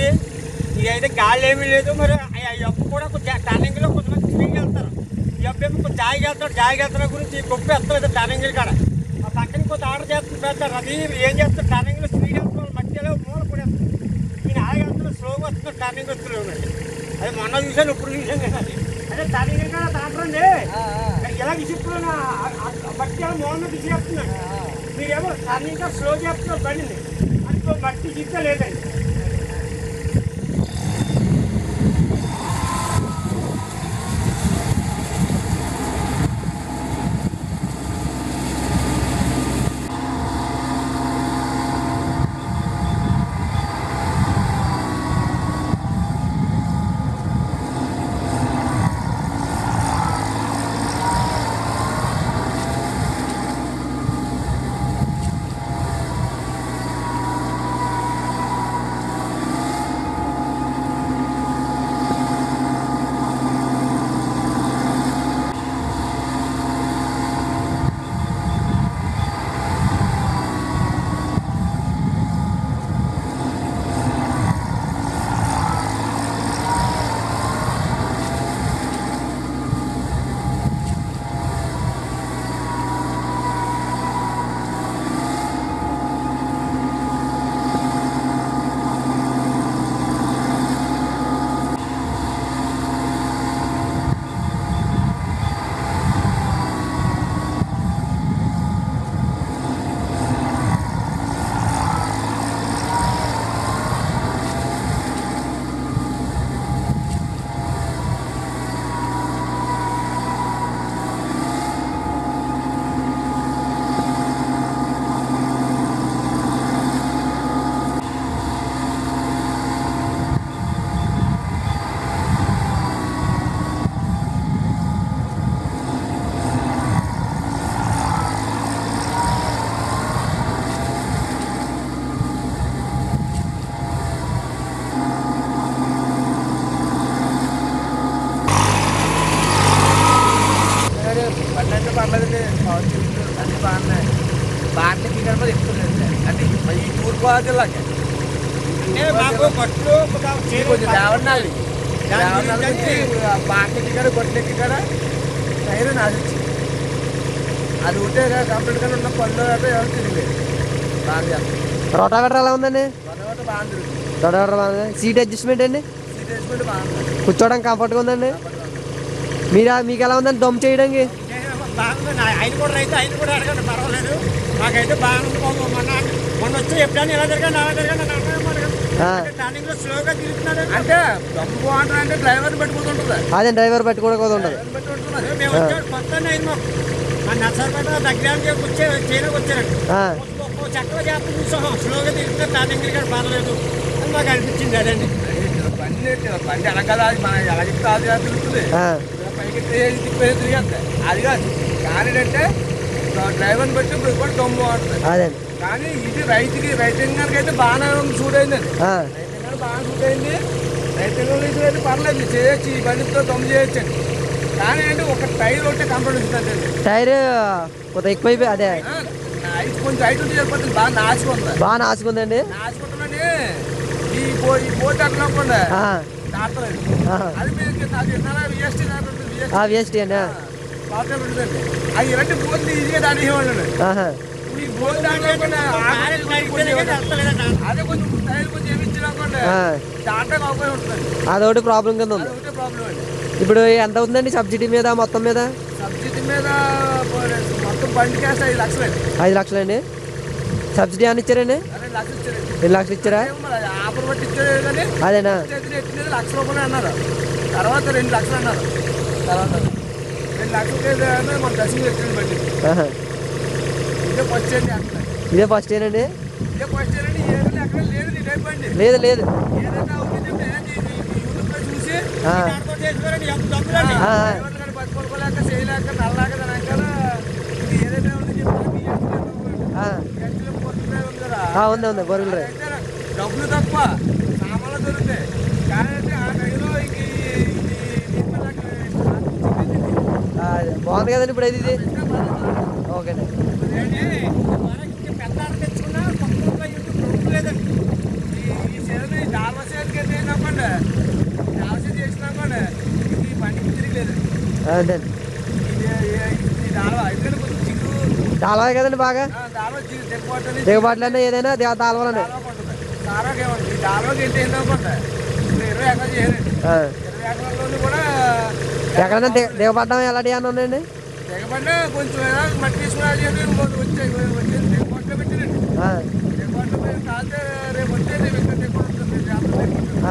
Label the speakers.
Speaker 1: ఇది ఇదైతే గాలి ఏమీ లేదు. మరి ఈ అప్పు కూడా కొంచెం టర్నింగ్లో కొంతమంది స్పీడ్గా వెళ్తారు. ఈ అప్పు ఏమో కొంచెం జాయిగా వెళ్తారు గురించి ఈ గొప్ప వెళ్తారు టర్నింగ్లు కాడ. ఆ పక్కన కొంచెం ఆర్డర్ చేస్తుంది పెడతారు. అది ఏం చేస్తారు టర్నింగ్లో స్పీడ్ వెళ్తున్నారు మధ్యలో మూల కూడా ఈయన ఆగి వెళ్తున్నారు స్లోగా వస్తున్నారు టర్నింగ్ వస్తున్నాడు. అది మొన్న చూశాను ఇప్పుడు చూశాను కదా. అది అదే టర్నింగ్ కూడా తాటండి ఇలా విసిప్పుడు మట్టి మూల మీద విసిరేస్తున్నాడు. మీరేమో టర్నింగ్ స్లో చేస్తున్నారు బండిని అది మట్టి చిక్క లేదండి.
Speaker 2: పర్లేదండి అన్ని బాగున్నాయి. బాటలకి కనుక ఎక్కువ అంటే ఈ తూర్పుగోదావరి కొంచెం దేవన్నాలి బాటలకి కాడ గొట్టలెక్కి కాడ టైర్ నాశించి అది ఉంటే కంప్లీట్గా ఉన్న పనులు అంటే ఎవరు తిరిగలేదు. బాగా
Speaker 3: రోటావేటర్ ఎలా ఉందండి?
Speaker 2: రోటావేటర్ బాగా తిరుగుతుంది.
Speaker 3: రోటావేటర్ బాగుంది. సీట్ అడ్జస్ట్మెంట్ అండి?
Speaker 2: సీట్ అడ్జస్ట్మెంట్ బాగుంది.
Speaker 3: కూర్చోవడానికి కంఫర్ట్గా ఉందండి. మీకు ఎలా ఉందండి దమ్ చేయడానికి?
Speaker 1: బాగుంది. ఆయన కూడా రైతు ఆయన కూడా అడగండి పర్వాలేదు. మాకైతే బాగుంది. మొన్న వచ్చి ఎప్పుడైనా ఎలా తిరగండి అలా తిరగండి టర్నింగ్ లో స్లోగా తిరుగుతున్నాడు.
Speaker 2: అంటే దమ్ము బాగుంటుంది అంటే డ్రైవర్ పెట్టుకుంటుంటుంది.
Speaker 3: అదే డ్రైవర్ పెట్టుకోవడం ఉంటుంది.
Speaker 1: మేము వచ్చాడు కొత్త అయింది మాకు మా నర్సరపేట దగ్గర చేయడానికి వచ్చారండి. చక్కగా చేస్తాం చూసాం స్లోగా తిరుగుతారు టర్నింగ్ ఇక్కడ పర్లేదు అని మాకు అనిపించింది. అదండి
Speaker 2: బండి ఎలా కదా అది మన ఎలా చెప్తే అది తిరుగుతుంది పైకి తిప్పేది తిరిగేస్తాయి. అది కాదు కానీ అంటే డ్రైవర్ని బట్టి కూడా దమ్ము బాగుంటుంది. కానీ ఇది రైతాంగానికి అయితే బాగానే సూట్ అయిందండి. రైతాంగానికి బాగా సూట్ అయింది. రైతాంగంలో ఇది అయితే పర్లేదు చేయొచ్చు. ఈ బండితో దమ్ము చేయొచ్చండి. కానీ అంటే ఒక టైర్ ఒకటే కంప్లీట్ ఉంటుందండి.
Speaker 3: టైర్ కొంత ఎక్కువైపోయి అదే
Speaker 2: కొంచెం హైట్ ఉంటే సరిపోతుంది. బాగా నాచుకుంది.
Speaker 3: బాగా నాచుకుందండి.
Speaker 2: నాచుకుంటుందండి. ఈ పోటీ అట్లా అనుకోండి అది
Speaker 3: VST అండి.
Speaker 2: అది ఇలాంటి బోర్డు ఈజీగా దాని ఇవ్వండి. ఈ బోర్డు అదే కొంచెం టైర్ కొంచెం ఏమిచ్చినాకోండి దాంట్లో అవకాశం ఉంటుంది.
Speaker 3: అదొకటి ప్రాబ్లం కింద ఉంది.
Speaker 2: ప్రాబ్లం అండి.
Speaker 3: ఇప్పుడు ఎంత అవుతుందండి సబ్సిడీ మీద మొత్తం మీద?
Speaker 2: సబ్సిడీ మీద మొత్తం బండికి 5 లక్షలు అండి.
Speaker 3: 5 లక్షలండి. సబ్సిడీ అని ఇచ్చారండి? 2 లక్షలు ఇచ్చారా?
Speaker 2: ఆఫర్ బట్టి ఇచ్చారు కానీ
Speaker 3: అదేనా
Speaker 2: ₹1,00,000 అన్నారు. తర్వాత 2 లక్షలు అన్నారు. తర్వాత 2 లక్షలకి మన దశలు వచ్చింది బండి. ఇదే ఫస్ట్ అండి అంటున్నారు.
Speaker 3: ఇదే ఫస్ట్ ఏనండి?
Speaker 2: ఇదే ఫస్ట్ ఏనండి. ఏదంటే అక్కడ లేదు నీ టైప్ అండి.
Speaker 3: లేదు
Speaker 2: ఏదైనా అవుతుంది చూసి పట్టుకోలేక చేయలేక నల్లాక దానికల ఇది ఏదైనా ఉంది
Speaker 3: ఉంది బొరుగులు
Speaker 2: డబ్బులు తక్కువ సామాన్లు దొరుకుతాయి. కానీ ఆ టైంలో
Speaker 3: బాగుంది కదండి ఇప్పుడు అయితే ఇది. ఓకే
Speaker 1: పెద్ద తెచ్చుకున్నా లేదండి.
Speaker 2: ఈ సేవలు డాల్మా సేవకి చేసినాకండి వ్యవసాయం చేసినాకండి ఈ బండికి తిరిగలేదు
Speaker 3: అదే
Speaker 2: ఈ దాల్వ ఎందుకంటే కొంచెం చిగురు
Speaker 3: దాల్వాయి కదండి బాగా
Speaker 2: దాల్వ దిగబాటు
Speaker 3: దిగబాట్లన్నా ఏదైనా దాల్వాలండి
Speaker 2: సారాకి ఏమండి ఈ దాల్వకి ఎంత ఏందనుకోండి ఇప్పుడు 20 ఎకరాలు చేయాలండి 20 ఎకరాల్లోనూ కూడా
Speaker 3: ఎక్కడైనా దిగబడ్డం ఎలాంటి ఏమన్నా ఉన్నాయండి
Speaker 2: దిగబడినా కొంచెం మట్టి తీసుకుని వచ్చాయి దిగబాటులో పెట్టారండి దిగబాటులో కాల్తే రేపు వచ్చేది దిగబాటు ఉంటుంది
Speaker 3: ఆ